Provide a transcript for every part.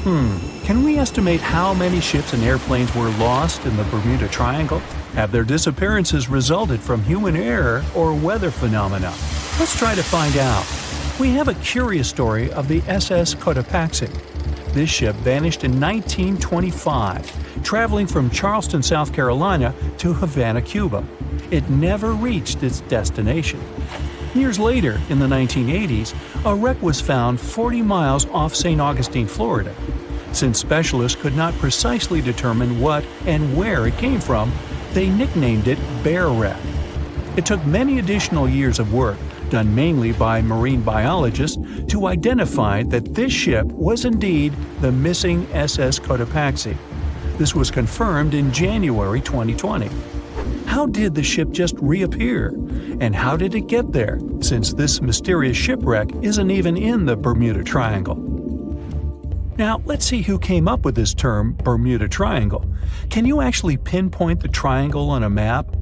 Can we estimate how many ships and airplanes were lost in the Bermuda Triangle? Have their disappearances resulted from human error or weather phenomena? Let's try to find out. We have a curious story of the SS Cotopaxi. This ship vanished in 1925, traveling from Charleston, South Carolina to Havana, Cuba. It never reached its destination. Years later, in the 1980s, a wreck was found 40 miles off St. Augustine, Florida. Since specialists could not precisely determine what and where it came from, they nicknamed it Bear Wreck. It took many additional years of work, done mainly by marine biologists, to identify that this ship was indeed the missing SS Cotopaxi. This was confirmed in January 2020. How did the ship just reappear? And how did it get there, since this mysterious shipwreck isn't even in the Bermuda Triangle? Now, let's see who came up with this term, Bermuda Triangle. Can you actually pinpoint the triangle on a map?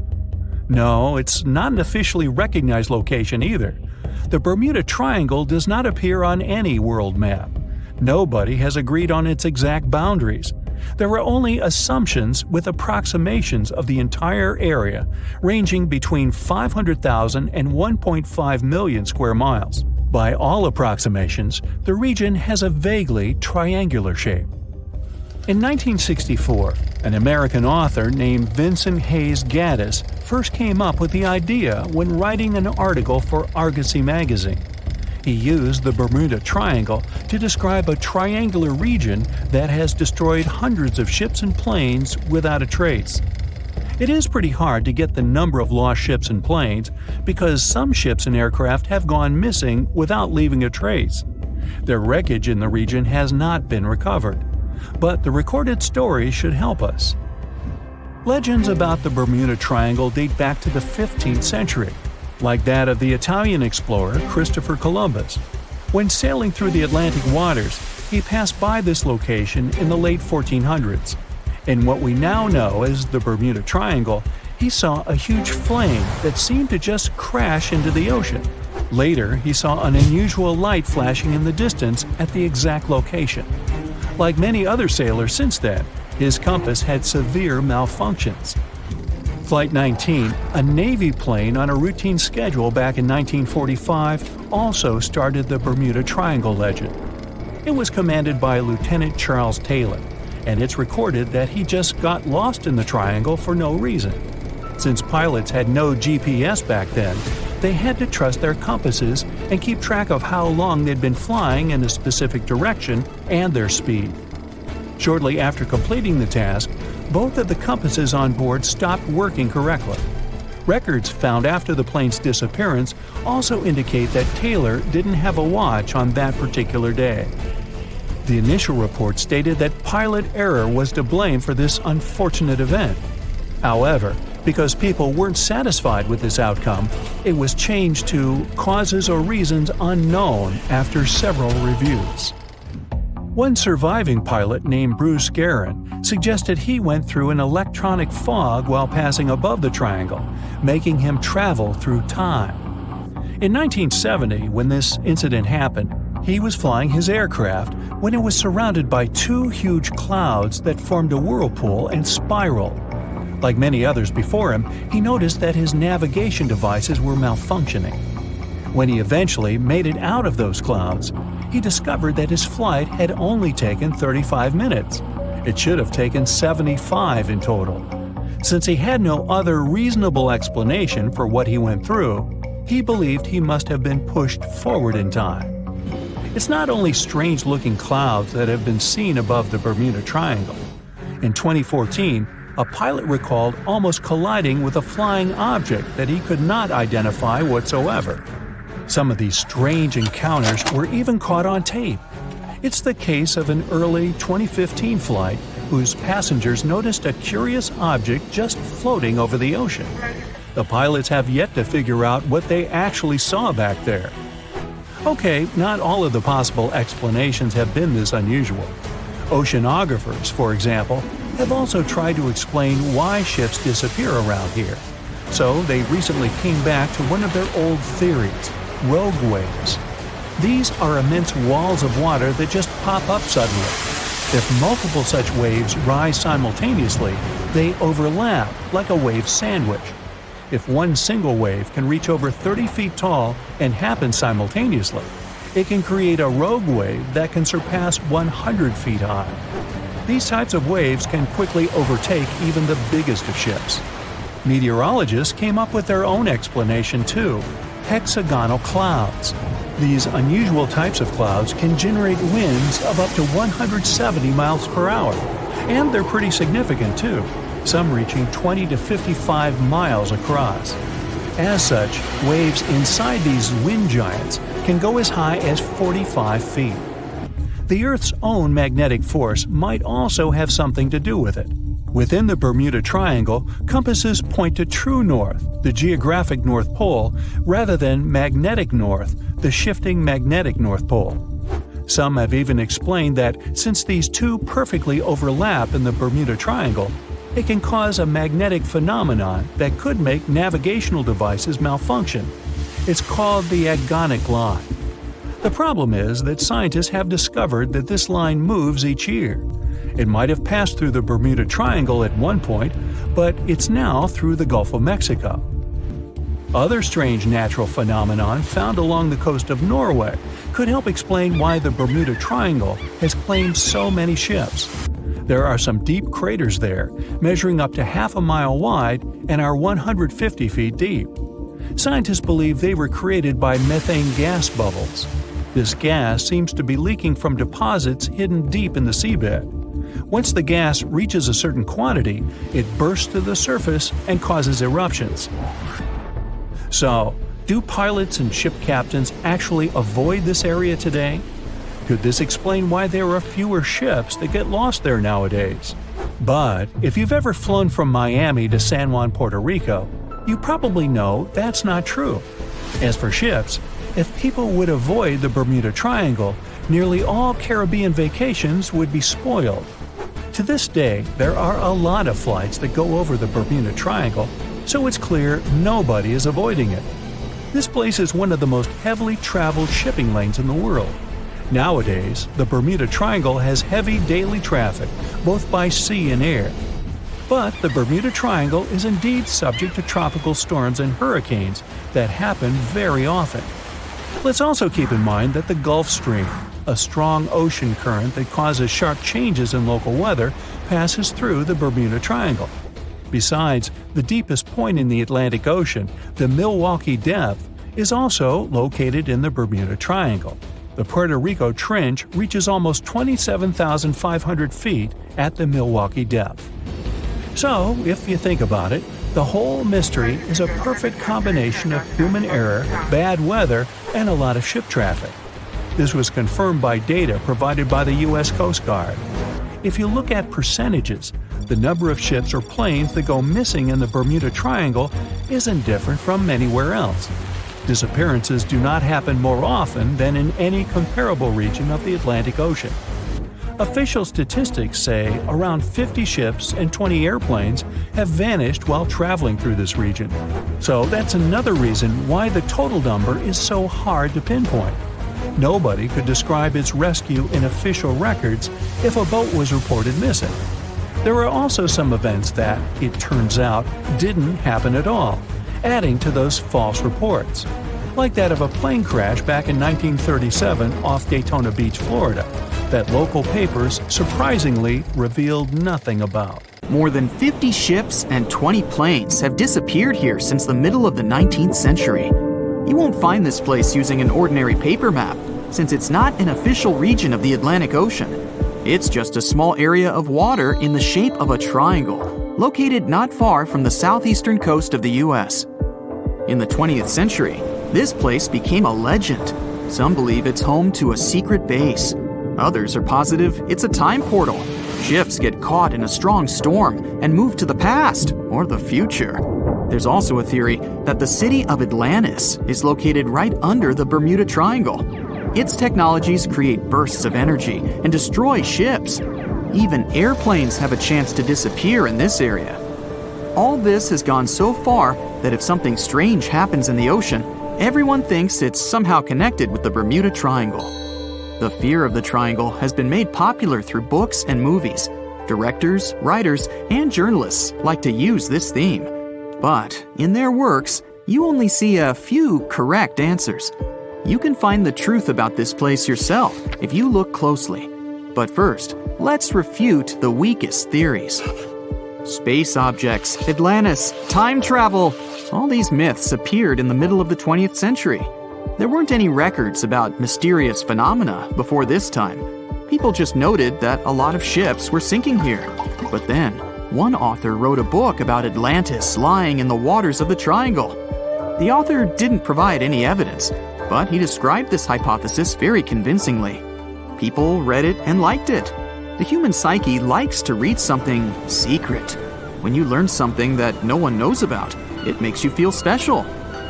No, it's not an officially recognized location either. The Bermuda Triangle does not appear on any world map. Nobody has agreed on its exact boundaries. There are only assumptions with approximations of the entire area, ranging between 500,000 and 1.5 million square miles. By all approximations, the region has a vaguely triangular shape. In 1964, an American author named Vincent Hayes Gaddis first came up with the idea when writing an article for Argosy magazine. He used the Bermuda Triangle to describe a triangular region that has destroyed hundreds of ships and planes without a trace. It is pretty hard to get the number of lost ships and planes because some ships and aircraft have gone missing without leaving a trace. Their wreckage in the region has not been recovered, but the recorded stories should help us. Legends about the Bermuda Triangle date back to the 15th century, like that of the Italian explorer Christopher Columbus. When sailing through the Atlantic waters, he passed by this location in the late 1400s. In what we now know as the Bermuda Triangle, he saw a huge flame that seemed to just crash into the ocean. Later, he saw an unusual light flashing in the distance at the exact location. Like many other sailors since then, his compass had severe malfunctions. Flight 19, a Navy plane on a routine schedule back in 1945, also started the Bermuda Triangle legend. It was commanded by Lieutenant Charles Taylor, and it's recorded that he just got lost in the triangle for no reason. Since pilots had no GPS back then, they had to trust their compasses and keep track of how long they'd been flying in a specific direction and their speed. Shortly after completing the task, both of the compasses on board stopped working correctly. Records found after the plane's disappearance also indicate that Taylor didn't have a watch on that particular day. The initial report stated that pilot error was to blame for this unfortunate event. However, because people weren't satisfied with this outcome, it was changed to causes or reasons unknown after several reviews. One surviving pilot named Bruce Guerin suggested he went through an electronic fog while passing above the triangle, making him travel through time. In 1970, when this incident happened, he was flying his aircraft when it was surrounded by two huge clouds that formed a whirlpool and spiraled. Like many others before him, he noticed that his navigation devices were malfunctioning. When he eventually made it out of those clouds, he discovered that his flight had only taken 35 minutes. It should have taken 75 in total. Since he had no other reasonable explanation for what he went through, he believed he must have been pushed forward in time. It's not only strange-looking clouds that have been seen above the Bermuda Triangle. In 2014, a pilot recalled almost colliding with a flying object that he could not identify whatsoever. Some of these strange encounters were even caught on tape. It's the case of an early 2015 flight whose passengers noticed a curious object just floating over the ocean. The pilots have yet to figure out what they actually saw back there. Okay, not all of the possible explanations have been this unusual. Oceanographers, for example, have also tried to explain why ships disappear around here. So they recently came back to one of their old theories: rogue waves. These are immense walls of water that just pop up suddenly. If multiple such waves rise simultaneously, they overlap like a wave sandwich. If one single wave can reach over 30 feet tall and happen simultaneously, it can create a rogue wave that can surpass 100 feet high. These types of waves can quickly overtake even the biggest of ships. Meteorologists came up with their own explanation too: hexagonal clouds. These unusual types of clouds can generate winds of up to 170 miles per hour, and they're pretty significant too, some reaching 20 to 55 miles across. As such, waves inside these wind giants can go as high as 45 feet. The Earth's own magnetic force might also have something to do with it. Within the Bermuda Triangle, compasses point to true north, the geographic North Pole, rather than magnetic north, the shifting magnetic North Pole. Some have even explained that since these two perfectly overlap in the Bermuda Triangle, it can cause a magnetic phenomenon that could make navigational devices malfunction. It's called the agonic line. The problem is that scientists have discovered that this line moves each year. It might have passed through the Bermuda Triangle at one point, but it's now through the Gulf of Mexico. Other strange natural phenomenon found along the coast of Norway could help explain why the Bermuda Triangle has claimed so many ships. There are some deep craters there, measuring up to half a mile wide and are 150 feet deep. Scientists believe they were created by methane gas bubbles. This gas seems to be leaking from deposits hidden deep in the seabed. Once the gas reaches a certain quantity, it bursts to the surface and causes eruptions. So, do pilots and ship captains actually avoid this area today? Could this explain why there are fewer ships that get lost there nowadays? But if you've ever flown from Miami to San Juan, Puerto Rico, you probably know that's not true. As for ships, if people would avoid the Bermuda Triangle, nearly all Caribbean vacations would be spoiled. To this day, there are a lot of flights that go over the Bermuda Triangle, so it's clear nobody is avoiding it. This place is one of the most heavily traveled shipping lanes in the world. Nowadays, the Bermuda Triangle has heavy daily traffic, both by sea and air. But the Bermuda Triangle is indeed subject to tropical storms and hurricanes that happen very often. Let's also keep in mind that the Gulf Stream, a strong ocean current that causes sharp changes in local weather, passes through the Bermuda Triangle. Besides, the deepest point in the Atlantic Ocean, the Milwaukee Depth, is also located in the Bermuda Triangle. The Puerto Rico Trench reaches almost 27,500 feet at the Milwaukee Depth. So, if you think about it, the whole mystery is a perfect combination of human error, bad weather, and a lot of ship traffic. This was confirmed by data provided by the U.S. Coast Guard. If you look at percentages, the number of ships or planes that go missing in the Bermuda Triangle isn't different from anywhere else. Disappearances do not happen more often than in any comparable region of the Atlantic Ocean. Official statistics say around 50 ships and 20 airplanes have vanished while traveling through this region. So that's another reason why the total number is so hard to pinpoint. Nobody could describe its rescue in official records if a boat was reported missing. There are also some events that, it turns out, didn't happen at all, adding to those false reports, like that of a plane crash back in 1937 off Daytona Beach, Florida, that local papers surprisingly revealed nothing about. More than 50 ships and 20 planes have disappeared here since the middle of the 19th century. You won't find this place using an ordinary paper map, since it's not an official region of the Atlantic Ocean. It's just a small area of water in the shape of a triangle, located not far from the southeastern coast of the U.S. In the 20th century, this place became a legend. Some believe it's home to a secret base. Others are positive it's a time portal. Ships get caught in a strong storm and move to the past or the future. There's also a theory that the city of Atlantis is located right under the Bermuda Triangle. Its technologies create bursts of energy and destroy ships. Even airplanes have a chance to disappear in this area. All this has gone so far that if something strange happens in the ocean, everyone thinks it's somehow connected with the Bermuda Triangle. The fear of the triangle has been made popular through books and movies. Directors, writers, and journalists like to use this theme. But in their works, you only see a few correct answers. You can find the truth about this place yourself if you look closely. But first, let's refute the weakest theories. Space objects, Atlantis, time travel. All these myths appeared in the middle of the 20th century. There weren't any records about mysterious phenomena before this time. People just noted that a lot of ships were sinking here. But then, one author wrote a book about Atlantis lying in the waters of the triangle. The author didn't provide any evidence, but he described this hypothesis very convincingly. People read it and liked it. The human psyche likes to read something secret. When you learn something that no one knows about, it makes you feel special.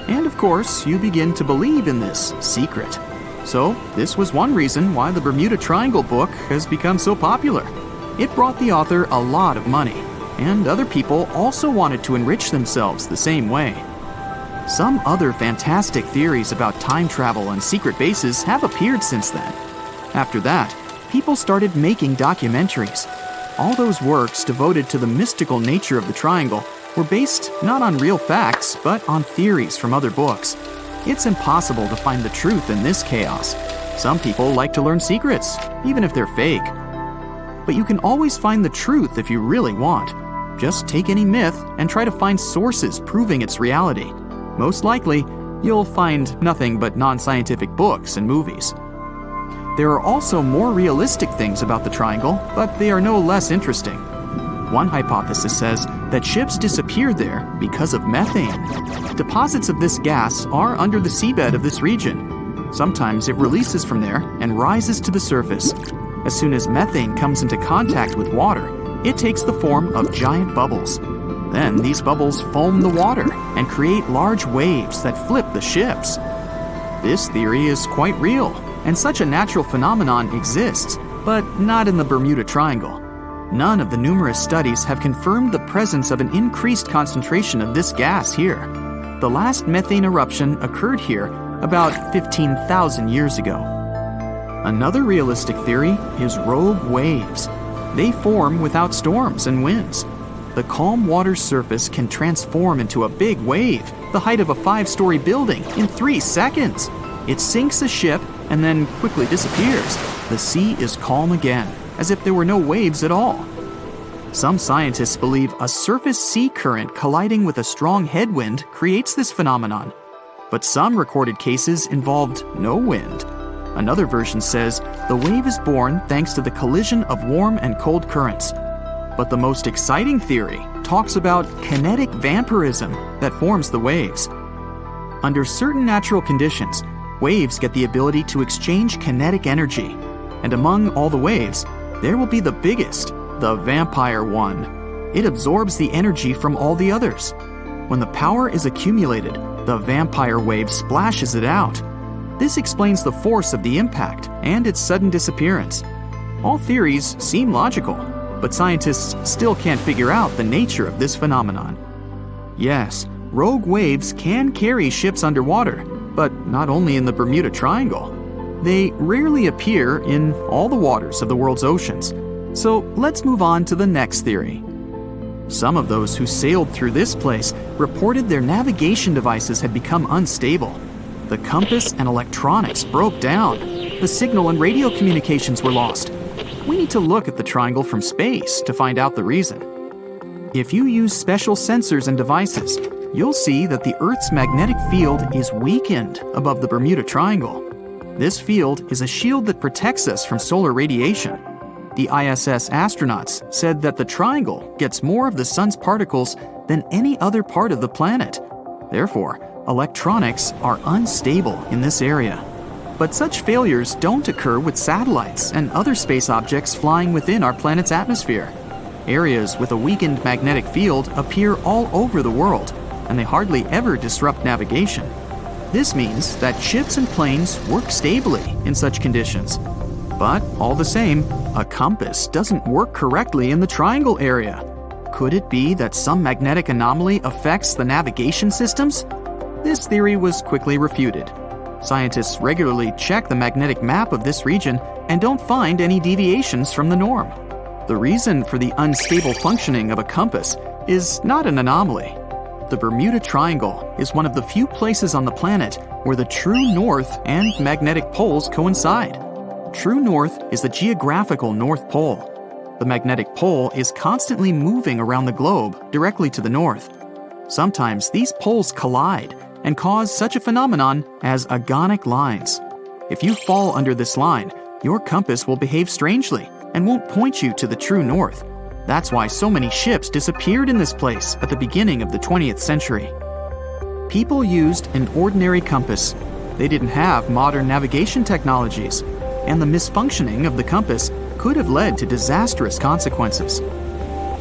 And of course, you begin to believe in this secret. So, this was one reason why the Bermuda Triangle book has become so popular. It brought the author a lot of money, and other people also wanted to enrich themselves the same way. Some other fantastic theories about time travel and secret bases have appeared since then. After that, people started making documentaries. All those works devoted to the mystical nature of the triangle were based not on real facts, but on theories from other books. It's impossible to find the truth in this chaos. Some people like to learn secrets, even if they're fake. But you can always find the truth if you really want. Just take any myth and try to find sources proving its reality. Most likely, you'll find nothing but non-scientific books and movies. There are also more realistic things about the triangle, but they are no less interesting. One hypothesis says that ships disappeared there because of methane. Deposits of this gas are under the seabed of this region. Sometimes it releases from there and rises to the surface. As soon as methane comes into contact with water, it takes the form of giant bubbles. Then these bubbles foam the water and create large waves that flip the ships. This theory is quite real, and such a natural phenomenon exists, but not in the Bermuda Triangle. None of the numerous studies have confirmed the presence of an increased concentration of this gas here. The last methane eruption occurred here about 15,000 years ago. Another realistic theory is rogue waves. They form without storms and winds. The calm water's surface can transform into a big wave, the height of a 5-story building, in 3 seconds. It sinks a ship and then quickly disappears. The sea is calm again, as if there were no waves at all. Some scientists believe a surface sea current colliding with a strong headwind creates this phenomenon. But some recorded cases involved no wind. Another version says the wave is born thanks to the collision of warm and cold currents. But the most exciting theory talks about kinetic vampirism that forms the waves. Under certain natural conditions, waves get the ability to exchange kinetic energy. And among all the waves, there will be the biggest, the vampire one. It absorbs the energy from all the others. When the power is accumulated, the vampire wave splashes it out. This explains the force of the impact and its sudden disappearance. All theories seem logical, but scientists still can't figure out the nature of this phenomenon. Yes, rogue waves can carry ships underwater, but not only in the Bermuda Triangle. They rarely appear in all the waters of the world's oceans. So let's move on to the next theory. Some of those who sailed through this place reported their navigation devices had become unstable. The compass and electronics broke down. The signal and radio communications were lost. We need to look at the triangle from space to find out the reason. If you use special sensors and devices, you'll see that the Earth's magnetic field is weakened above the Bermuda Triangle. This field is a shield that protects us from solar radiation. The ISS astronauts said that the triangle gets more of the sun's particles than any other part of the planet. Therefore, electronics are unstable in this area. But such failures don't occur with satellites and other space objects flying within our planet's atmosphere. Areas with a weakened magnetic field appear all over the world, and they hardly ever disrupt navigation. This means that ships and planes work stably in such conditions. But all the same, a compass doesn't work correctly in the triangle area. Could it be that some magnetic anomaly affects the navigation systems? This theory was quickly refuted. Scientists regularly check the magnetic map of this region and don't find any deviations from the norm. The reason for the unstable functioning of a compass is not an anomaly. The Bermuda Triangle is one of the few places on the planet where the true north and magnetic poles coincide. True north is the geographical North Pole. The magnetic pole is constantly moving around the globe directly to the north. Sometimes these poles collide and cause such a phenomenon as agonic lines. If you fall under this line, your compass will behave strangely and won't point you to the true north. That's why so many ships disappeared in this place at the beginning of the 20th century. People used an ordinary compass. They didn't have modern navigation technologies, and the misfunctioning of the compass could have led to disastrous consequences.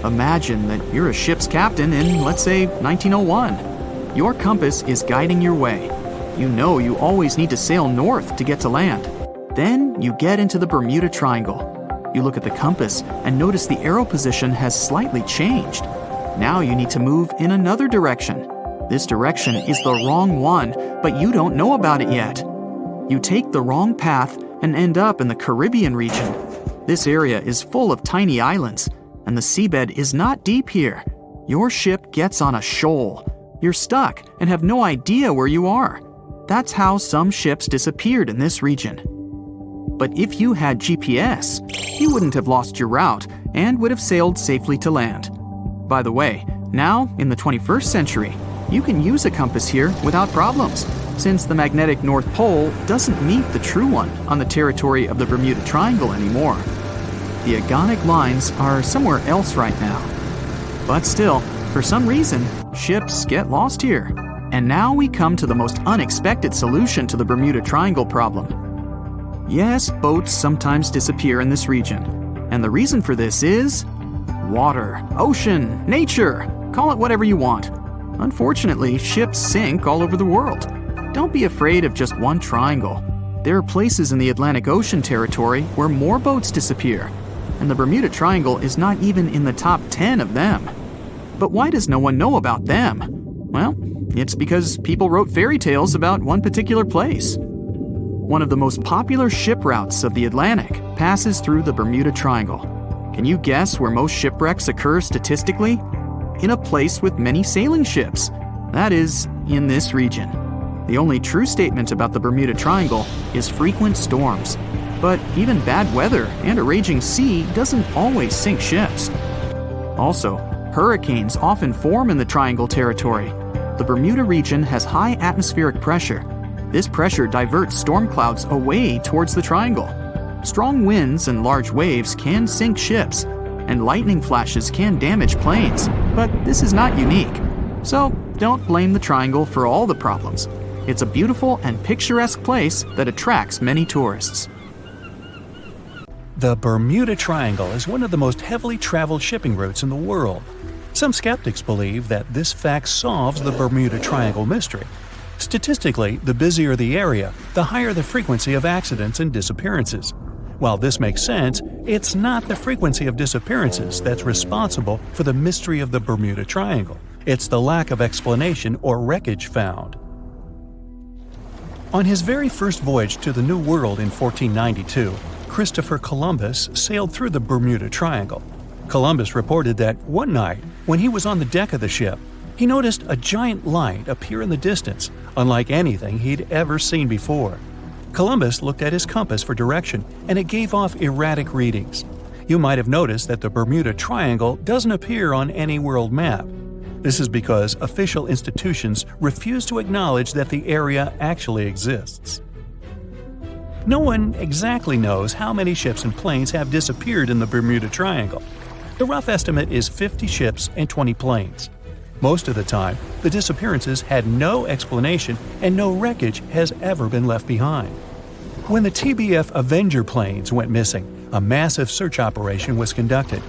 Imagine that you're a ship's captain in, let's say, 1901. Your compass is guiding your way. You know you always need to sail north to get to land. Then you get into the Bermuda Triangle. You look at the compass and notice the arrow position has slightly changed. Now you need to move in another direction. This direction is the wrong one, but you don't know about it yet. You take the wrong path and end up in the Caribbean region. This area is full of tiny islands, and the seabed is not deep here. Your ship gets on a shoal. You're stuck and have no idea where you are. That's how some ships disappeared in this region. But if you had GPS, you wouldn't have lost your route and would have sailed safely to land. By the way, now, in the 21st century, you can use a compass here without problems, since the magnetic North Pole doesn't meet the true one on the territory of the Bermuda Triangle anymore. The agonic lines are somewhere else right now. But still, for some reason, ships get lost here. And now we come to the most unexpected solution to the Bermuda Triangle problem. Yes, boats sometimes disappear in this region. And the reason for this is water, ocean, nature, call it whatever you want. Unfortunately, ships sink all over the world. Don't be afraid of just one triangle. There are places in the Atlantic Ocean territory where more boats disappear, and the Bermuda Triangle is not even in the top 10 of them. But why does no one know about them? Well, it's because people wrote fairy tales about one particular place. One of the most popular ship routes of the Atlantic passes through the Bermuda Triangle. Can you guess where most shipwrecks occur statistically? In a place with many sailing ships. That is, in this region. The only true statement about the Bermuda Triangle is frequent storms. But even bad weather and a raging sea doesn't always sink ships. Also, hurricanes often form in the Triangle territory. The Bermuda region has high atmospheric pressure. This pressure diverts storm clouds away towards the Triangle. Strong winds and large waves can sink ships, and lightning flashes can damage planes, but this is not unique. So don't blame the Triangle for all the problems. It's a beautiful and picturesque place that attracts many tourists. The Bermuda Triangle is one of the most heavily traveled shipping routes in the world. Some skeptics believe that this fact solves the Bermuda Triangle mystery. Statistically, the busier the area, the higher the frequency of accidents and disappearances. While this makes sense, it's not the frequency of disappearances that's responsible for the mystery of the Bermuda Triangle. It's the lack of explanation or wreckage found. On his very first voyage to the New World in 1492, Christopher Columbus sailed through the Bermuda Triangle. Columbus reported that one night, when he was on the deck of the ship, he noticed a giant light appear in the distance, unlike anything he'd ever seen before. Columbus looked at his compass for direction, and it gave off erratic readings. You might have noticed that the Bermuda Triangle doesn't appear on any world map. This is because official institutions refuse to acknowledge that the area actually exists. No one exactly knows how many ships and planes have disappeared in the Bermuda Triangle. The rough estimate is 50 ships and 20 planes. Most of the time, the disappearances had no explanation and no wreckage has ever been left behind. When the TBF Avenger planes went missing, a massive search operation was conducted.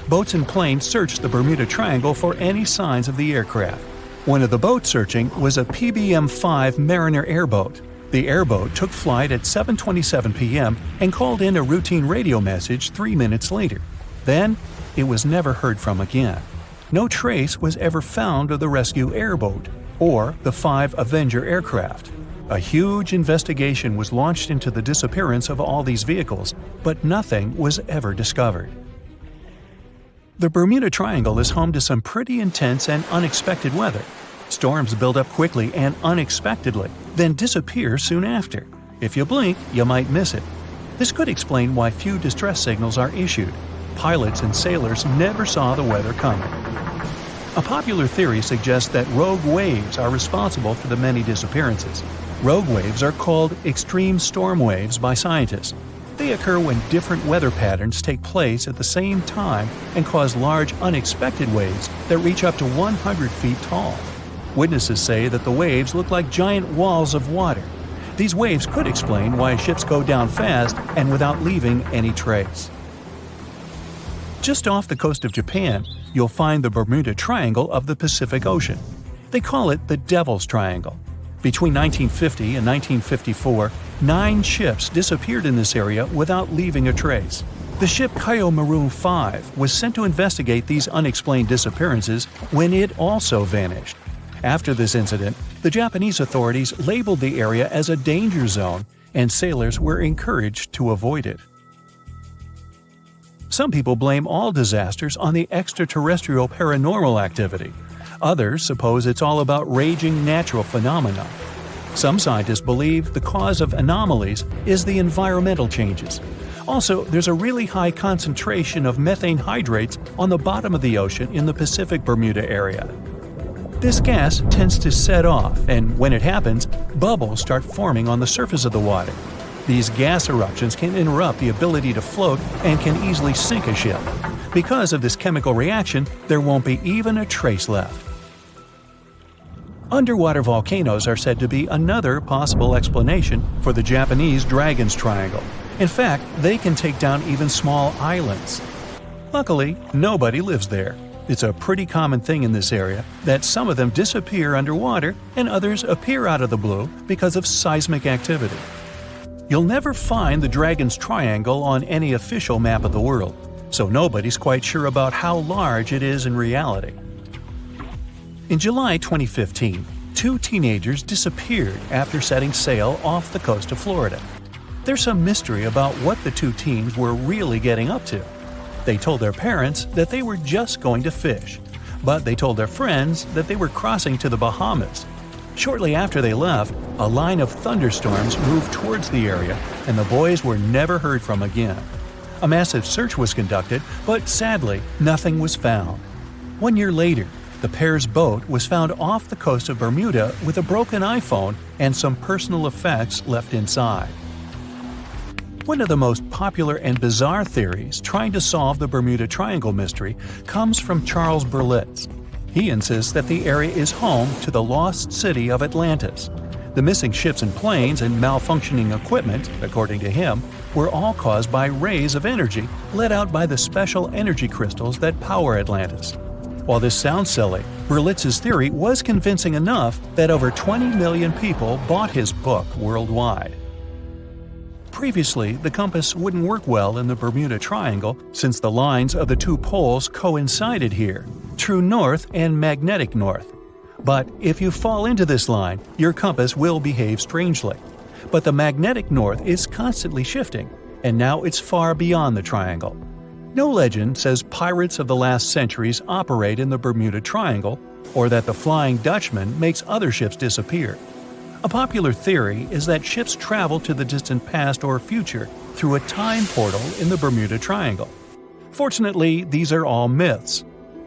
Boats and planes searched the Bermuda Triangle for any signs of the aircraft. One of the boats searching was a PBM-5 Mariner airboat. The airboat took flight at 7:27 p.m. and called in a routine radio message 3 minutes later. Then, it was never heard from again. No trace was ever found of the rescue airboat or the 5 Avenger aircraft. A huge investigation was launched into the disappearance of all these vehicles, but nothing was ever discovered. The Bermuda Triangle is home to some pretty intense and unexpected weather. Storms build up quickly and unexpectedly, then disappear soon after. If you blink, you might miss it. This could explain why few distress signals are issued. Pilots and sailors never saw the weather coming. A popular theory suggests that rogue waves are responsible for the many disappearances. Rogue waves are called extreme storm waves by scientists. They occur when different weather patterns take place at the same time and cause large unexpected waves that reach up to 100 feet tall. Witnesses say that the waves look like giant walls of water. These waves could explain why ships go down fast and without leaving any trace. Just off the coast of Japan, you'll find the Bermuda Triangle of the Pacific Ocean. They call it the Devil's Triangle. Between 1950 and 1954, 9 ships disappeared in this area without leaving a trace. The ship Maru 5 was sent to investigate these unexplained disappearances when it also vanished. After this incident, the Japanese authorities labeled the area as a danger zone, and sailors were encouraged to avoid it. Some people blame all disasters on the extraterrestrial paranormal activity. Others suppose it's all about raging natural phenomena. Some scientists believe the cause of anomalies is the environmental changes. Also, there's a really high concentration of methane hydrates on the bottom of the ocean in the Pacific Bermuda area. This gas tends to set off, and when it happens, bubbles start forming on the surface of the water. These gas eruptions can interrupt the ability to float and can easily sink a ship. Because of this chemical reaction, there won't be even a trace left. Underwater volcanoes are said to be another possible explanation for the Japanese Dragon's Triangle. In fact, they can take down even small islands. Luckily, nobody lives there. It's a pretty common thing in this area that some of them disappear underwater and others appear out of the blue because of seismic activity. You'll never find the Dragon's Triangle on any official map of the world, so nobody's quite sure about how large it is in reality. In July 2015, 2 teenagers disappeared after setting sail off the coast of Florida. There's some mystery about what the 2 teens were really getting up to. They told their parents that they were just going to fish, but they told their friends that they were crossing to the Bahamas. Shortly after they left, a line of thunderstorms moved towards the area, and the boys were never heard from again. A massive search was conducted, but sadly, nothing was found. 1 year later, the pair's boat was found off the coast of Bermuda with a broken iPhone and some personal effects left inside. One of the most popular and bizarre theories trying to solve the Bermuda Triangle mystery comes from Charles Berlitz. He insists that the area is home to the lost city of Atlantis. The missing ships and planes and malfunctioning equipment, according to him, were all caused by rays of energy let out by the special energy crystals that power Atlantis. While this sounds silly, Berlitz's theory was convincing enough that over 20 million people bought his book worldwide. Previously, the compass wouldn't work well in the Bermuda Triangle since the lines of the 2 poles coincided here, true north and magnetic north. But if you fall into this line, your compass will behave strangely. But the magnetic north is constantly shifting, and now it's far beyond the triangle. No legend says pirates of the last centuries operate in the Bermuda Triangle, or that the Flying Dutchman makes other ships disappear. A popular theory is that ships travel to the distant past or future through a time portal in the Bermuda Triangle. Fortunately, these are all myths.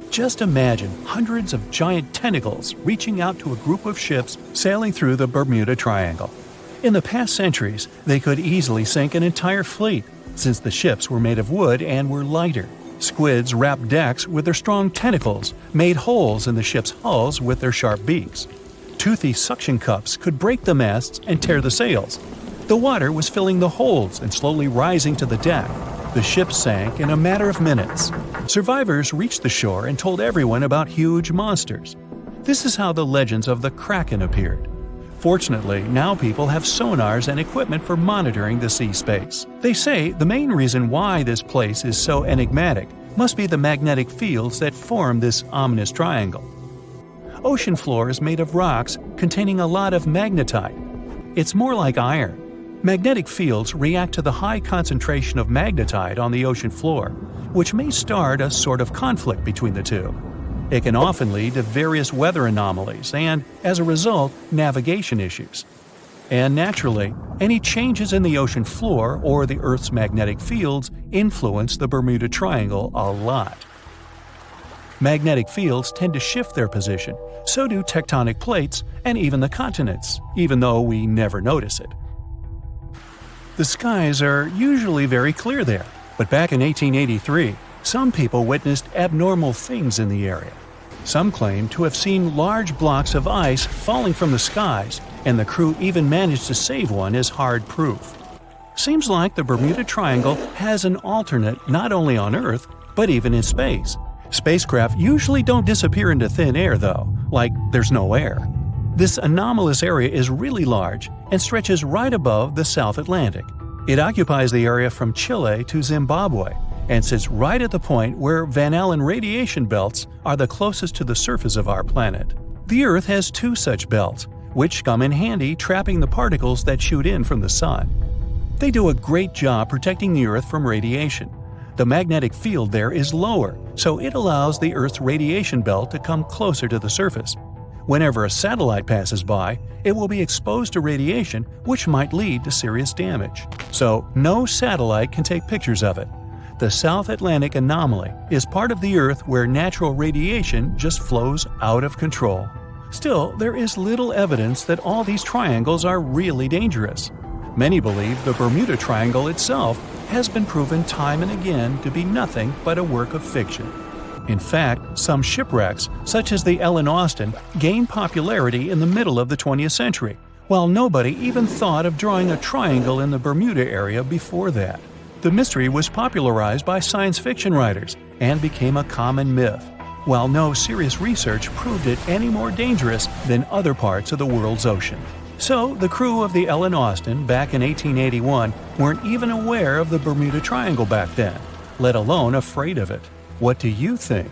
Just imagine hundreds of giant tentacles reaching out to a group of ships sailing through the Bermuda Triangle. In the past centuries, they could easily sink an entire fleet, since the ships were made of wood and were lighter. Squids wrapped decks with their strong tentacles, made holes in the ship's hulls with their sharp beaks. Toothy suction cups could break the masts and tear the sails. The water was filling the holds and slowly rising to the deck. The ship sank in a matter of minutes. Survivors reached the shore and told everyone about huge monsters. This is how the legends of the Kraken appeared. Fortunately, now people have sonars and equipment for monitoring the sea space. They say the main reason why this place is so enigmatic must be the magnetic fields that form this ominous triangle. Ocean floor is made of rocks containing a lot of magnetite. It's more like iron. Magnetic fields react to the high concentration of magnetite on the ocean floor, which may start a sort of conflict between the two. It can often lead to various weather anomalies and, as a result, navigation issues. And naturally, any changes in the ocean floor or the Earth's magnetic fields influence the Bermuda Triangle a lot. Magnetic fields tend to shift their position, so do tectonic plates and even the continents, even though we never notice it. The skies are usually very clear there, but back in 1883, some people witnessed abnormal things in the area. Some claim to have seen large blocks of ice falling from the skies, and the crew even managed to save one as hard proof. Seems like the Bermuda Triangle has an alternate not only on Earth, but even in space. Spacecraft usually don't disappear into thin air, though, like there's no air. This anomalous area is really large and stretches right above the South Atlantic. It occupies the area from Chile to Zimbabwe and sits right at the point where Van Allen radiation belts are the closest to the surface of our planet. The Earth has two such belts, which come in handy trapping the particles that shoot in from the Sun. They do a great job protecting the Earth from radiation. The magnetic field there is lower, so it allows the Earth's radiation belt to come closer to the surface. Whenever a satellite passes by, it will be exposed to radiation, which might lead to serious damage. So, no satellite can take pictures of it. The South Atlantic anomaly is part of the Earth where natural radiation just flows out of control. Still, there is little evidence that all these triangles are really dangerous. Many believe the Bermuda Triangle itself has been proven time and again to be nothing but a work of fiction. In fact, some shipwrecks, such as the Ellen Austin, gained popularity in the middle of the 20th century, while nobody even thought of drawing a triangle in the Bermuda area before that. The mystery was popularized by science fiction writers and became a common myth, while no serious research proved it any more dangerous than other parts of the world's ocean. So, the crew of the Ellen Austin back in 1881 weren't even aware of the Bermuda Triangle back then, let alone afraid of it. What do you think?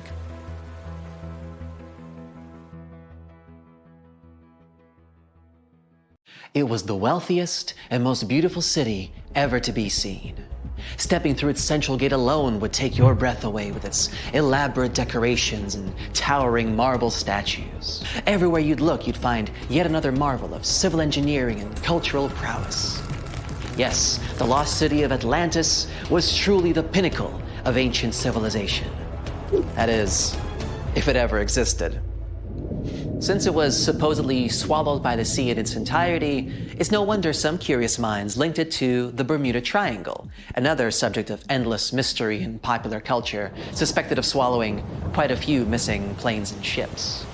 It was the wealthiest and most beautiful city ever to be seen. Stepping through its central gate alone would take your breath away with its elaborate decorations and towering marble statues. Everywhere you'd look, you'd find yet another marvel of civil engineering and cultural prowess. Yes, the lost city of Atlantis was truly the pinnacle of ancient civilization. That is, if it ever existed. Since it was supposedly swallowed by the sea in its entirety, it's no wonder some curious minds linked it to the Bermuda Triangle, another subject of endless mystery in popular culture, suspected of swallowing quite a few missing planes and ships.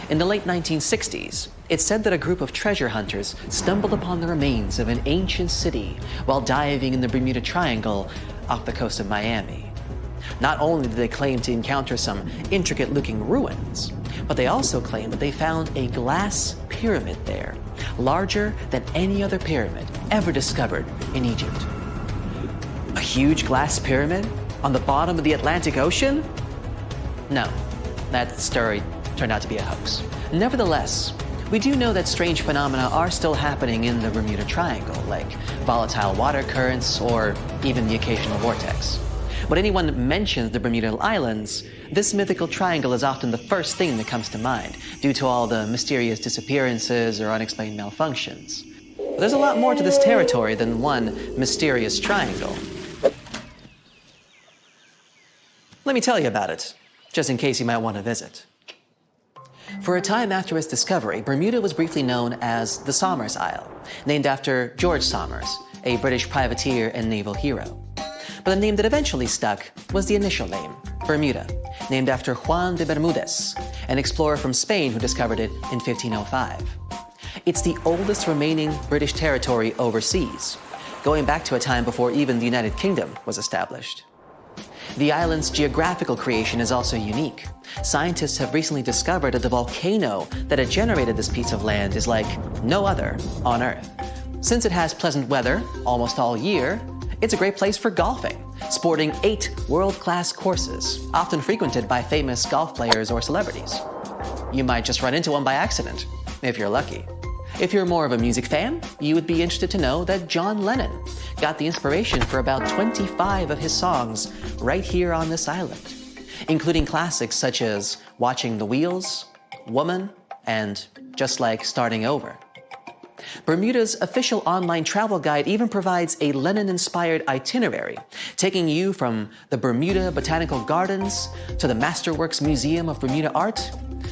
In the late 1960s, it's said that a group of treasure hunters stumbled upon the remains of an ancient city while diving in the Bermuda Triangle off the coast of Miami. Not only did they claim to encounter some intricate-looking ruins, but they also claimed that they found a glass pyramid there, larger than any other pyramid ever discovered in Egypt. A huge glass pyramid on the bottom of the Atlantic Ocean? No, that story turned out to be a hoax. Nevertheless, we do know that strange phenomena are still happening in the Bermuda Triangle, like volatile water currents or even the occasional vortex. When anyone mentions the Bermuda Islands, this mythical triangle is often the first thing that comes to mind, due to all the mysterious disappearances or unexplained malfunctions. But there's a lot more to this territory than one mysterious triangle. Let me tell you about it, just in case you might want to visit. For a time after its discovery, Bermuda was briefly known as the Somers Isle, named after George Somers, a British privateer and naval hero. But the name that eventually stuck was the initial name, Bermuda, named after Juan de Bermudez, an explorer from Spain who discovered it in 1505. It's the oldest remaining British territory overseas, going back to a time before even the United Kingdom was established. The island's geographical creation is also unique. Scientists have recently discovered that the volcano that had generated this piece of land is like no other on Earth. Since it has pleasant weather almost all year, it's a great place for golfing, sporting 8 world-class courses, often frequented by famous golf players or celebrities. You might just run into one by accident, if you're lucky. If you're more of a music fan, you would be interested to know that John Lennon got the inspiration for about 25 of his songs right here on this island, including classics such as Watching the Wheels, Woman, and Just Like Starting Over. Bermuda's official online travel guide even provides a Lennon-inspired itinerary, taking you from the Bermuda Botanical Gardens to the Masterworks Museum of Bermuda Art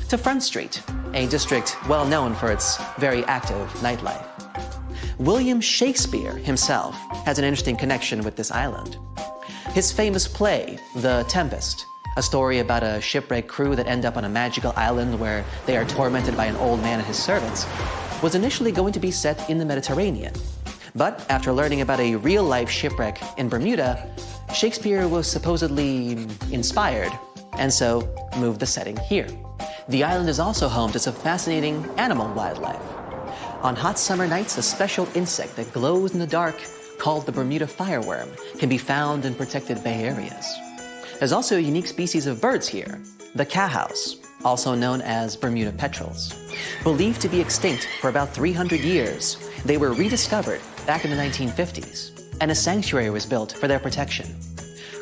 to Front Street, a district well known for its very active nightlife. William Shakespeare himself has an interesting connection with this island. His famous play, The Tempest, a story about a shipwrecked crew that end up on a magical island where they are tormented by an old man and his servants, was initially going to be set in the Mediterranean. But after learning about a real-life shipwreck in Bermuda, Shakespeare was supposedly inspired, and so moved the setting here. The island is also home to some fascinating animal wildlife. On hot summer nights, a special insect that glows in the dark, called the Bermuda fireworm, can be found in protected bay areas. There's also a unique species of birds here, the cowhouse, also known as Bermuda petrels. Believed to be extinct for about 300 years, they were rediscovered back in the 1950s, and a sanctuary was built for their protection.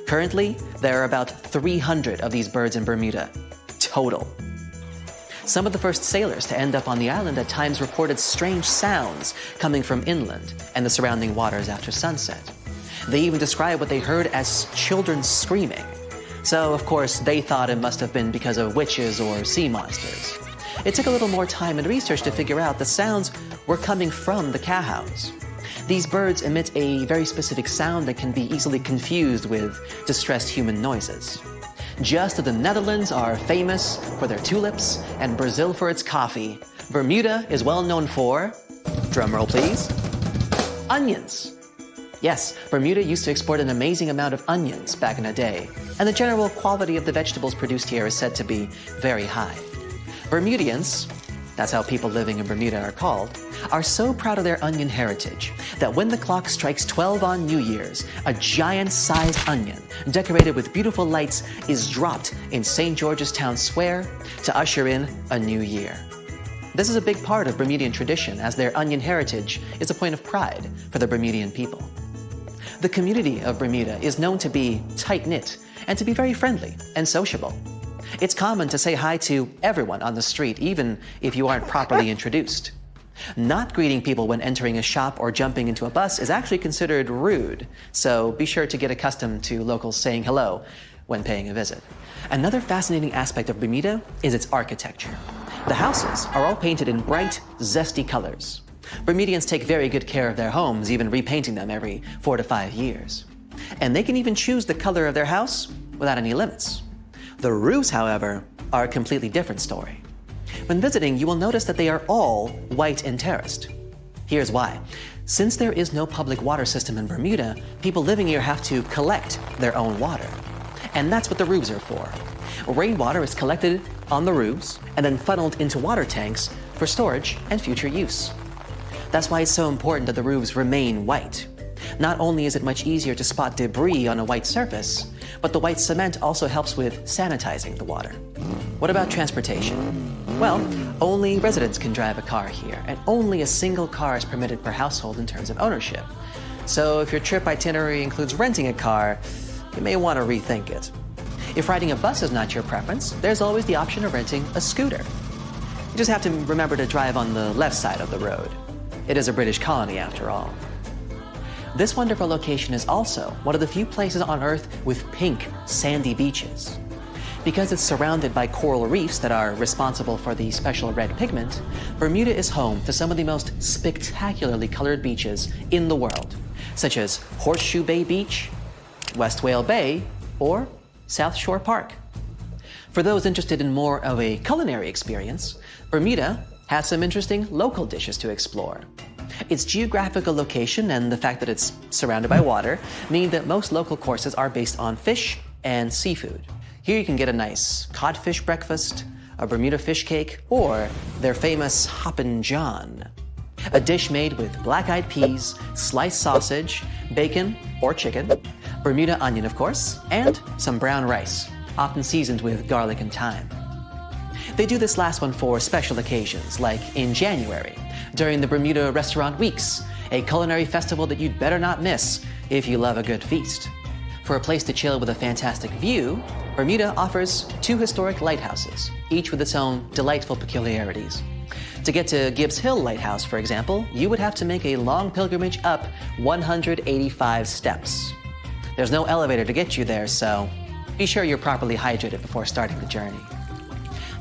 Currently, there are about 300 of these birds in Bermuda, total. Some of the first sailors to end up on the island at times reported strange sounds coming from inland and the surrounding waters after sunset. They even described what they heard as children screaming. So, of course, they thought it must have been because of witches or sea monsters. It took a little more time and research to figure out the sounds were coming from the cowhouse. These birds emit a very specific sound that can be easily confused with distressed human noises. Just as the Netherlands are famous for their tulips and Brazil for its coffee, Bermuda is well known for, drumroll please, onions. Yes, Bermuda used to export an amazing amount of onions back in the day, and the general quality of the vegetables produced here is said to be very high. Bermudians, that's how people living in Bermuda are called, are so proud of their onion heritage that when the clock strikes 12 on New Year's, a giant-sized onion decorated with beautiful lights is dropped in St. George's Town Square to usher in a new year. This is a big part of Bermudian tradition, as their onion heritage is a point of pride for the Bermudian people. The community of Bermuda is known to be tight-knit and to be very friendly and sociable. It's common to say hi to everyone on the street, even if you aren't properly introduced. Not greeting people when entering a shop or jumping into a bus is actually considered rude, so be sure to get accustomed to locals saying hello when paying a visit. Another fascinating aspect of Bermuda is its architecture. The houses are all painted in bright, zesty colors. Bermudians take very good care of their homes, even repainting them every 4 to 5 years. And they can even choose the color of their house without any limits. The roofs, however, are a completely different story. When visiting, you will notice that they are all white and terraced. Here's why. Since there is no public water system in Bermuda, people living here have to collect their own water. And that's what the roofs are for. Rainwater is collected on the roofs and then funneled into water tanks for storage and future use. That's why it's so important that the roofs remain white. Not only is it much easier to spot debris on a white surface, but the white cement also helps with sanitizing the water. What about transportation? Well, only residents can drive a car here, and only a single car is permitted per household in terms of ownership. So if your trip itinerary includes renting a car, you may want to rethink it. If riding a bus is not your preference, there's always the option of renting a scooter. You just have to remember to drive on the left side of the road. It is a British colony after all. This wonderful location is also one of the few places on Earth with pink, sandy beaches. Because it's surrounded by coral reefs that are responsible for the special red pigment, Bermuda is home to some of the most spectacularly colored beaches in the world, such as Horseshoe Bay Beach, West Whale Bay, or South Shore Park. For those interested in more of a culinary experience, Bermuda has some interesting local dishes to explore. Its geographical location and the fact that it's surrounded by water mean that most local courses are based on fish and seafood. Here you can get a nice codfish breakfast, a Bermuda fish cake, or their famous Hoppin' John, a dish made with black-eyed peas, sliced sausage, bacon or chicken, Bermuda onion of course, and some brown rice, often seasoned with garlic and thyme. They do this last one for special occasions, like in January, during the Bermuda Restaurant Weeks, a culinary festival that you'd better not miss if you love a good feast. For a place to chill with a fantastic view, Bermuda offers 2 historic lighthouses, each with its own delightful peculiarities. To get to Gibbs Hill Lighthouse, for example, you would have to make a long pilgrimage up 185 steps. There's no elevator to get you there, so be sure you're properly hydrated before starting the journey.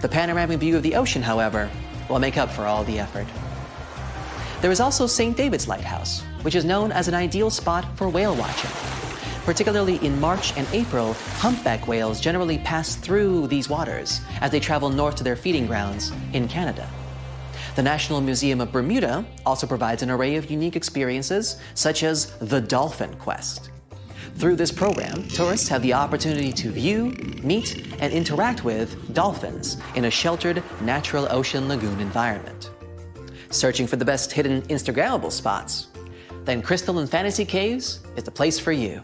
The panoramic view of the ocean, however, will make up for all the effort. There is also St. David's Lighthouse, which is known as an ideal spot for whale watching. Particularly in March and April, humpback whales generally pass through these waters as they travel north to their feeding grounds in Canada. The National Museum of Bermuda also provides an array of unique experiences, such as the Dolphin Quest. Through this program, tourists have the opportunity to view, meet, and interact with dolphins in a sheltered natural ocean lagoon environment. Searching for the best hidden Instagrammable spots? Then Crystal and Fantasy Caves is the place for you.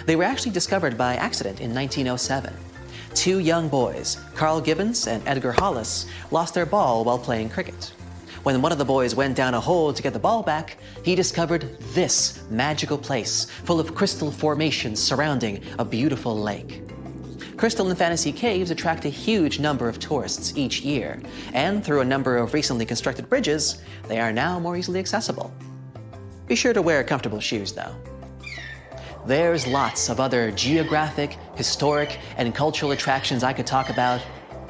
They were actually discovered by accident in 1907. 2 young boys, Carl Gibbons and Edgar Hollis, lost their ball while playing cricket. When one of the boys went down a hole to get the ball back, he discovered this magical place full of crystal formations surrounding a beautiful lake. Crystal and Fantasy Caves attract a huge number of tourists each year, and through a number of recently constructed bridges, they are now more easily accessible. Be sure to wear comfortable shoes, though. There's lots of other geographic, historic, and cultural attractions I could talk about,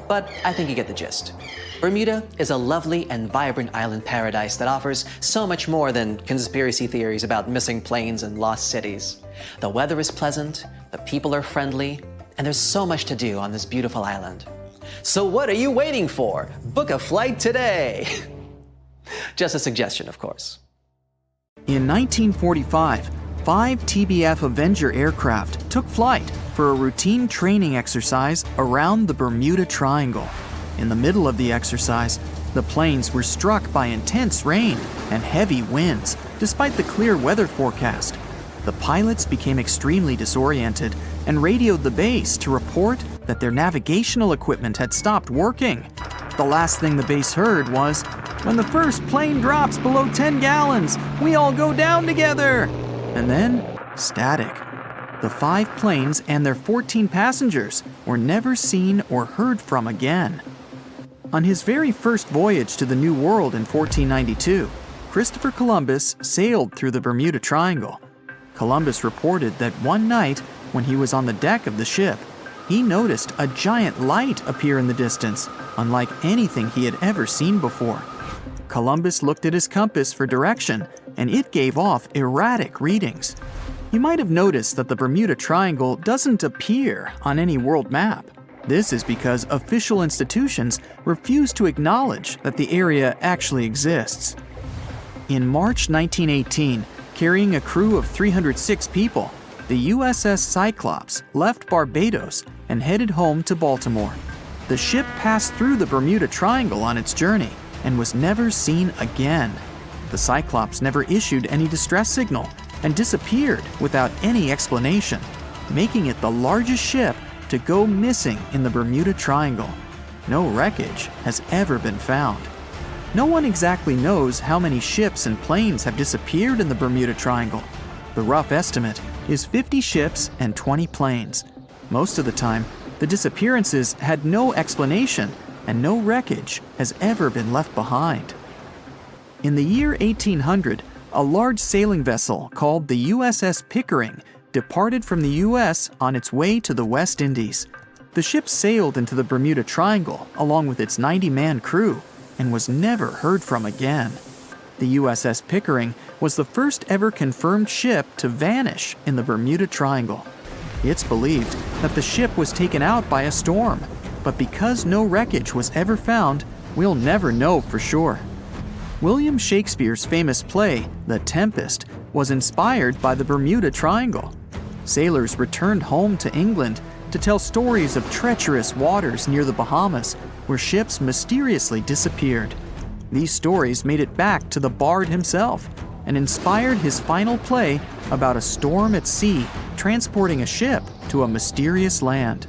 but I think you get the gist. Bermuda is a lovely and vibrant island paradise that offers so much more than conspiracy theories about missing planes and lost cities. The weather is pleasant, the people are friendly, and there's so much to do on this beautiful island. So what are you waiting for? Book a flight today! Just a suggestion, of course. In 1945, 5 TBF Avenger aircraft took flight for a routine training exercise around the Bermuda Triangle. In the middle of the exercise, the planes were struck by intense rain and heavy winds, despite the clear weather forecast. The pilots became extremely disoriented and radioed the base to report that their navigational equipment had stopped working. The last thing the base heard was, "When the first plane drops below 10 gallons, we all go down together." And then, static. The 5 planes and their 14 passengers were never seen or heard from again. On his very first voyage to the New World in 1492, Christopher Columbus sailed through the Bermuda Triangle. Columbus reported that one night, when he was on the deck of the ship, he noticed a giant light appear in the distance, unlike anything he had ever seen before. Columbus looked at his compass for direction, and it gave off erratic readings. You might have noticed that the Bermuda Triangle doesn't appear on any world map. This is because official institutions refuse to acknowledge that the area actually exists. In March 1918, carrying a crew of 306 people, the USS Cyclops left Barbados and headed home to Baltimore. The ship passed through the Bermuda Triangle on its journey and was never seen again. The Cyclops never issued any distress signal and disappeared without any explanation, making it the largest ship to go missing in the Bermuda Triangle. No wreckage has ever been found. No one exactly knows how many ships and planes have disappeared in the Bermuda Triangle. The rough estimate is 50 ships and 20 planes. Most of the time, the disappearances had no explanation and no wreckage has ever been left behind. In the year 1800, a large sailing vessel called the USS Pickering departed from the U.S. on its way to the West Indies. The ship sailed into the Bermuda Triangle along with its 90-man crew and was never heard from again. The USS Pickering was the first ever confirmed ship to vanish in the Bermuda Triangle. It's believed that the ship was taken out by a storm, but because no wreckage was ever found, we'll never know for sure. William Shakespeare's famous play, The Tempest, was inspired by the Bermuda Triangle. Sailors returned home to England to tell stories of treacherous waters near the Bahamas, where ships mysteriously disappeared. These stories made it back to the bard himself and inspired his final play about a storm at sea transporting a ship to a mysterious land.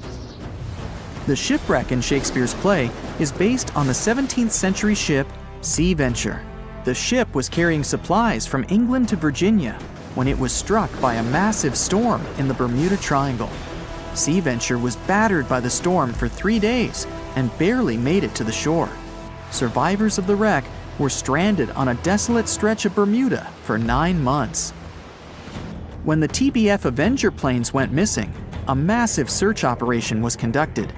The shipwreck in Shakespeare's play is based on the 17th century ship Sea Venture. The ship was carrying supplies from England to Virginia when it was struck by a massive storm in the Bermuda Triangle. Sea Venture was battered by the storm for 3 days and barely made it to the shore. Survivors of the wreck were stranded on a desolate stretch of Bermuda for 9 months. When the TBF Avenger planes went missing, a massive search operation was conducted.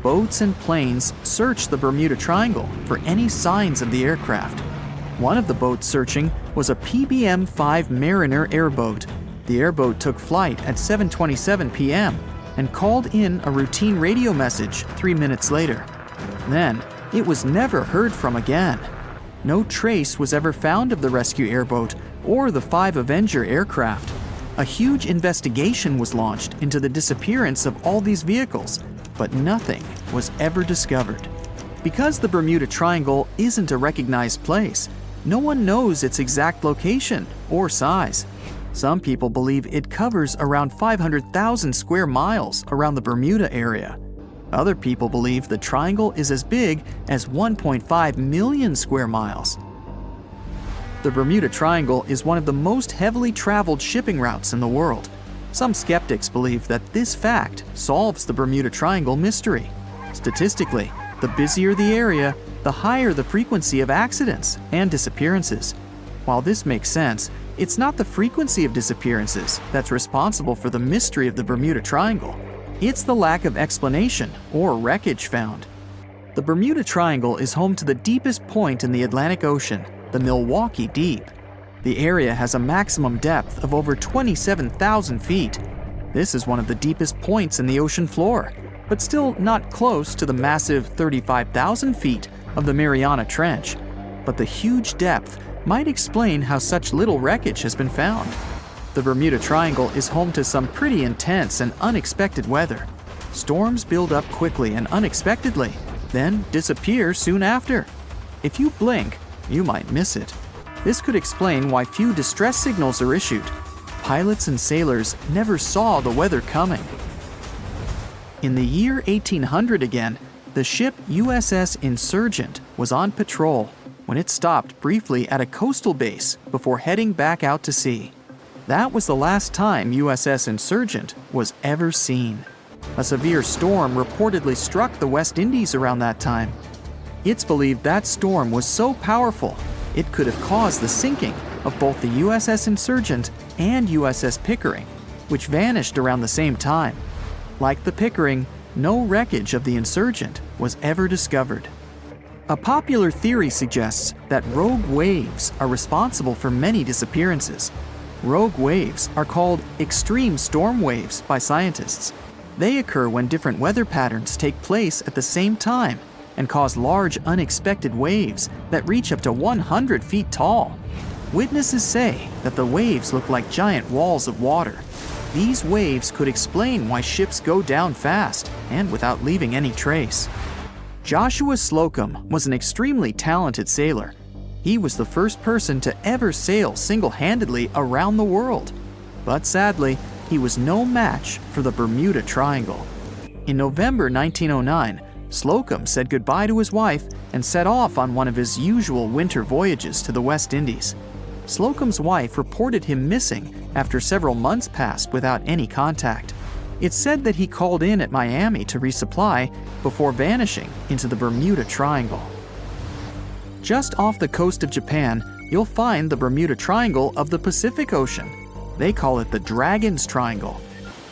Boats and planes searched the Bermuda Triangle for any signs of the aircraft. One of the boats searching was a PBM-5 Mariner airboat. The airboat took flight at 7:27 p.m. and called in a routine radio message 3 minutes later. Then, it was never heard from again. No trace was ever found of the rescue airboat or the 5 Avenger aircraft. A huge investigation was launched into the disappearance of all these vehicles, but nothing was ever discovered. Because the Bermuda Triangle isn't a recognized place, no one knows its exact location or size. Some people believe it covers around 500,000 square miles around the Bermuda area. Other people believe the triangle is as big as 1.5 million square miles. The Bermuda Triangle is one of the most heavily traveled shipping routes in the world. Some skeptics believe that this fact solves the Bermuda Triangle mystery. Statistically, the busier the area, the higher the frequency of accidents and disappearances. While this makes sense, it's not the frequency of disappearances that's responsible for the mystery of the Bermuda Triangle. It's the lack of explanation or wreckage found. The Bermuda Triangle is home to the deepest point in the Atlantic Ocean, the Milwaukee Deep. The area has a maximum depth of over 27,000 feet. This is one of the deepest points in the ocean floor, but still not close to the massive 35,000 feet of the Mariana Trench. But the huge depth might explain how such little wreckage has been found. The Bermuda Triangle is home to some pretty intense and unexpected weather. Storms build up quickly and unexpectedly, then disappear soon after. If you blink, you might miss it. This could explain why few distress signals are issued. Pilots and sailors never saw the weather coming. In the year 1800 again, the ship USS Insurgent was on patrol when it stopped briefly at a coastal base before heading back out to sea. That was the last time USS Insurgent was ever seen. A severe storm reportedly struck the West Indies around that time. It's believed that storm was so powerful, it could have caused the sinking of both the USS Insurgent and USS Pickering, which vanished around the same time. Like the Pickering, no wreckage of the Insurgent was ever discovered. A popular theory suggests that rogue waves are responsible for many disappearances. Rogue waves are called extreme storm waves by scientists. They occur when different weather patterns take place at the same time and cause large unexpected waves that reach up to 100 feet tall. Witnesses say that the waves look like giant walls of water. These waves could explain why ships go down fast and without leaving any trace. Joshua Slocum was an extremely talented sailor. He was the first person to ever sail single-handedly around the world. But sadly, he was no match for the Bermuda Triangle. In November 1909, Slocum said goodbye to his wife and set off on one of his usual winter voyages to the West Indies. Slocum's wife reported him missing after several months passed without any contact. It's said that he called in at Miami to resupply before vanishing into the Bermuda Triangle. Just off the coast of Japan, you'll find the Bermuda Triangle of the Pacific Ocean. They call it the Dragon's Triangle.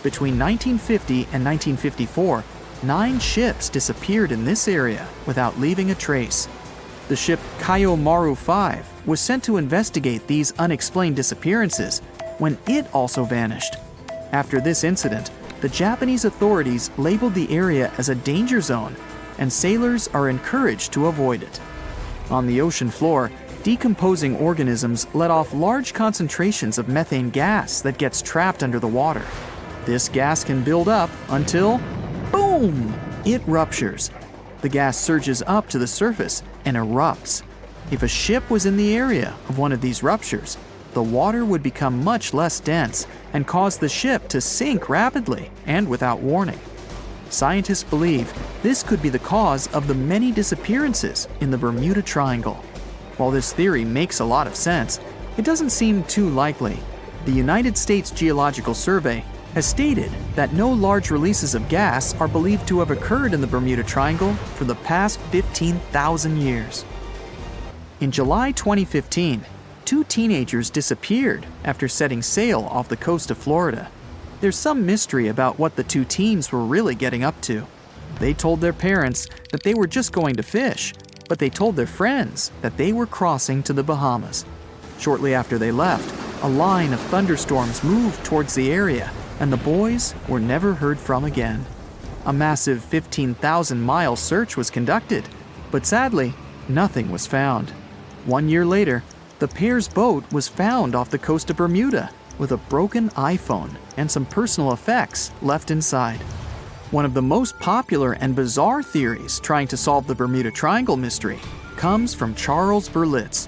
Between 1950 and 1954, 9 ships disappeared in this area without leaving a trace. The ship Kaiomaru 5 was sent to investigate these unexplained disappearances when it also vanished. After this incident, the Japanese authorities labeled the area as a danger zone, and sailors are encouraged to avoid it. On the ocean floor, decomposing organisms let off large concentrations of methane gas that gets trapped under the water. This gas can build up until, boom, it ruptures. The gas surges up to the surface and erupts. If a ship was in the area of one of these ruptures, the water would become much less dense and cause the ship to sink rapidly and without warning. Scientists believe this could be the cause of the many disappearances in the Bermuda Triangle. While this theory makes a lot of sense, it doesn't seem too likely. The United States Geological Survey has stated that no large releases of gas are believed to have occurred in the Bermuda Triangle for the past 15,000 years. In July 2015, 2 teenagers disappeared after setting sail off the coast of Florida. There's some mystery about what the 2 teens were really getting up to. They told their parents that they were just going to fish, but they told their friends that they were crossing to the Bahamas. Shortly after they left, a line of thunderstorms moved towards the area, and the boys were never heard from again. A massive 15,000-mile search was conducted, but sadly, nothing was found. 1 year later, the pair's boat was found off the coast of Bermuda, with a broken iPhone and some personal effects left inside. One of the most popular and bizarre theories trying to solve the Bermuda Triangle mystery comes from Charles Berlitz.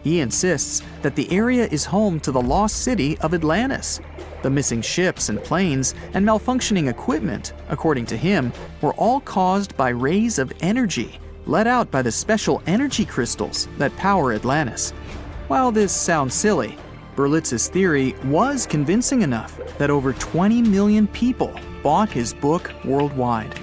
He insists that the area is home to the lost city of Atlantis. The missing ships and planes and malfunctioning equipment, according to him, were all caused by rays of energy let out by the special energy crystals that power Atlantis. While this sounds silly, Berlitz's theory was convincing enough that over 20 million people bought his book worldwide.